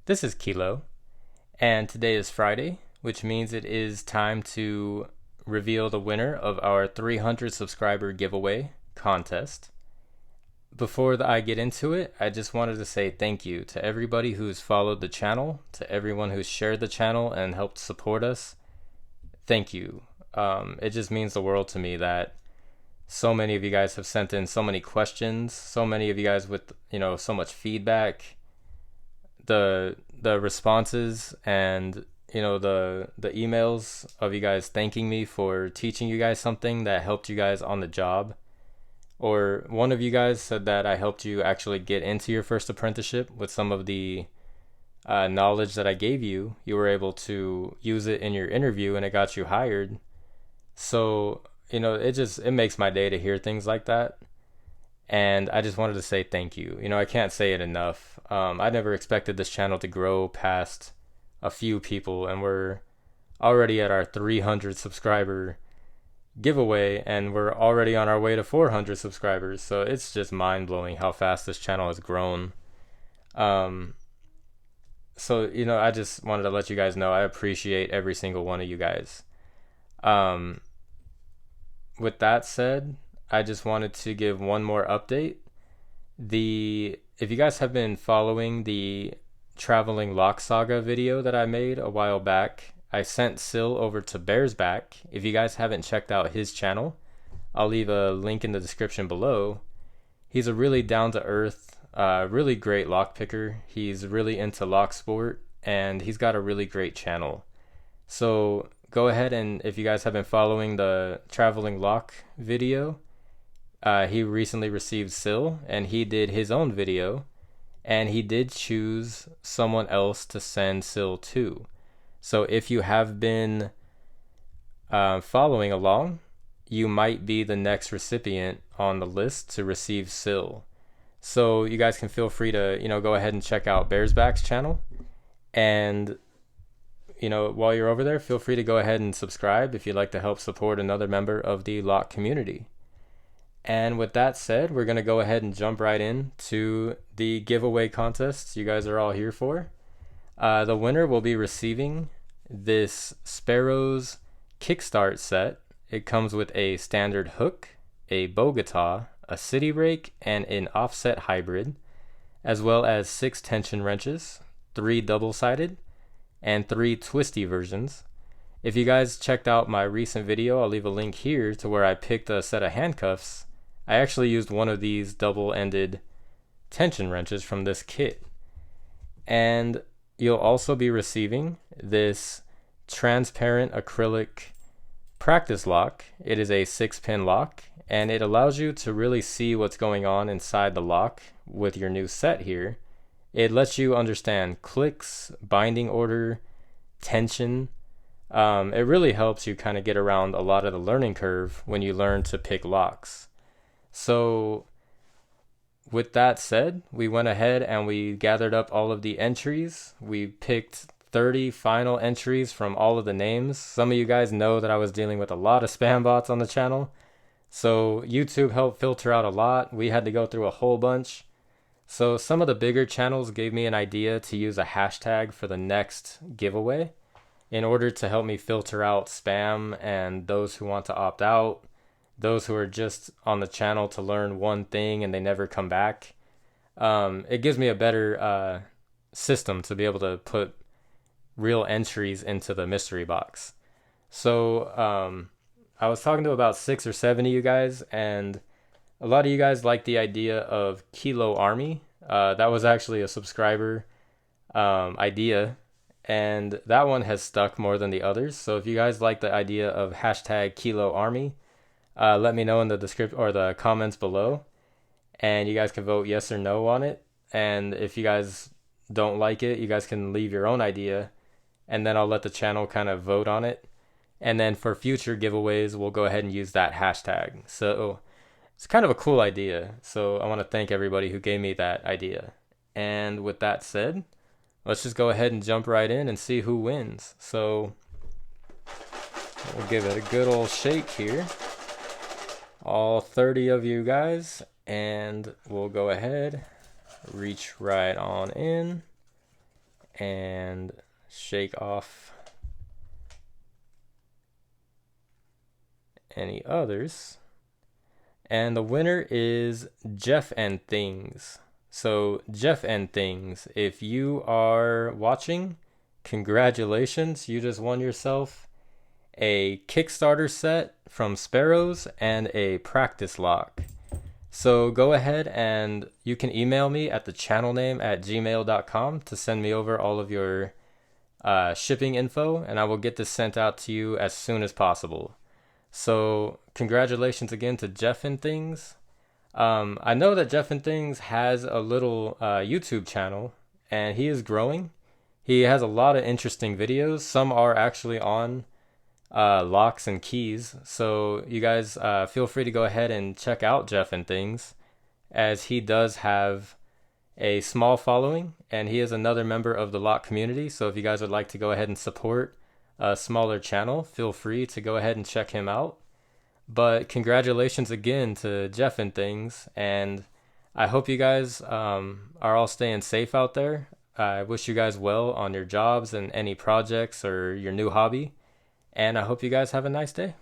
This is Kilo, and today is Friday, which means it is time to reveal the winner of our 300 subscriber giveaway contest. Before I get into it, I just wanted to say thank you to everybody who's followed the channel, to everyone who's shared the channel and helped support us. Thank you. It just means the world to me that so many of you guys have sent in so many questions, so many of you guys with, so much feedback. The responses and the emails of you guys thanking me for teaching you guys something that helped you guys on the job, or one of you guys said that I helped you actually get into your first apprenticeship with some of the knowledge that I gave you. You were able to use it in your interview and it got you hired. So it makes my day to hear things like that. And I just wanted to say thank you. I can't say it enough. I never expected this channel to grow past a few people, and we're already at our 300 subscriber giveaway, and we're already on our way to 400 subscribers. So it's just mind blowing how fast this channel has grown. I just wanted to let you guys know I appreciate every single one of you guys. With that said, I just wanted to give one more update. If you guys have been following the traveling lock saga video that I made a while back, I sent Sil over to Bearsback. If you guys haven't checked out his channel, I'll leave a link in the description below. He's a really down-to-earth, really great lock picker. He's really into lock sport, and he's got a really great channel. So go ahead, and if you guys have been following the traveling lock video, he recently received Sil, and he did his own video, and he did choose someone else to send Sil to. So if you have been following along, you might be the next recipient on the list to receive Sil. So you guys can feel free to go ahead and check out Bearsback's channel, and while you're over there, feel free to go ahead and subscribe if you'd like to help support another member of the lock community. And with that said, we're going to go ahead and jump right in to the giveaway contests you guys are all here for. The winner will be receiving this Sparrows Kickstart set. It comes with a standard hook, a bow guitar, a city rake, and an offset hybrid, as well as 6 tension wrenches, 3 double-sided, and 3 twisty versions. If you guys checked out my recent video, I'll leave a link here to where I picked a set of handcuffs. I actually used one of these double-ended tension wrenches from this kit. And you'll also be receiving this transparent acrylic practice lock. It is a 6-pin lock, and it allows you to really see what's going on inside the lock with your new set here. It lets you understand clicks, binding order, tension. It really helps you kind of get around a lot of the learning curve when you learn to pick locks. So with that said, we went ahead and we gathered up all of the entries. We picked 30 final entries from all of the names. Some of you guys know that I was dealing with a lot of spam bots on the channel, so YouTube helped filter out a lot. We had to go through a whole bunch. So some of the bigger channels gave me an idea to use a hashtag for the next giveaway in order to help me filter out spam and those who want to opt out, those who are just on the channel to learn one thing and they never come back. It gives me a better system to be able to put real entries into the mystery box. So I was talking to about 6 or 7 of you guys, and a lot of you guys like the idea of Kilo Army. That was actually a subscriber idea, and that one has stuck more than the others. So if you guys like the idea of hashtag Kilo Army, let me know in the description or the comments below, and you guys can vote yes or no on it. And if you guys don't like it, you guys can leave your own idea, and then I'll let the channel kind of vote on it. And then for future giveaways, we'll go ahead and use that hashtag. So it's kind of a cool idea. So I want to thank everybody who gave me that idea. And with that said, let's just go ahead and jump right in and see who wins. So we'll give it a good old shake here, all 30 of you guys, and we'll go ahead, reach right on in, and shake off any others. And the winner is Jeff and Things. So, Jeff and Things, if you are watching, congratulations. You just won yourself a Kickstarter set from Sparrows and a practice lock. So go ahead and you can email me at the channel name at gmail.com to send me over all of your shipping info, and I will get this sent out to you as soon as possible. So congratulations again to Jeff and Things. I know that Jeff and Things has a little YouTube channel, and he is growing. He has a lot of interesting videos. Some are actually on locks and keys. So you guys feel free to go ahead and check out Jeff and Things, as he does have a small following, and he is another member of the lock community. So if you guys would like to go ahead and support a smaller channel, feel free to go ahead and check him out. But congratulations again to Jeff and Things, and I hope you guys are all staying safe out there. I wish you guys well on your jobs and any projects or your new hobby, and I hope you guys have a nice day.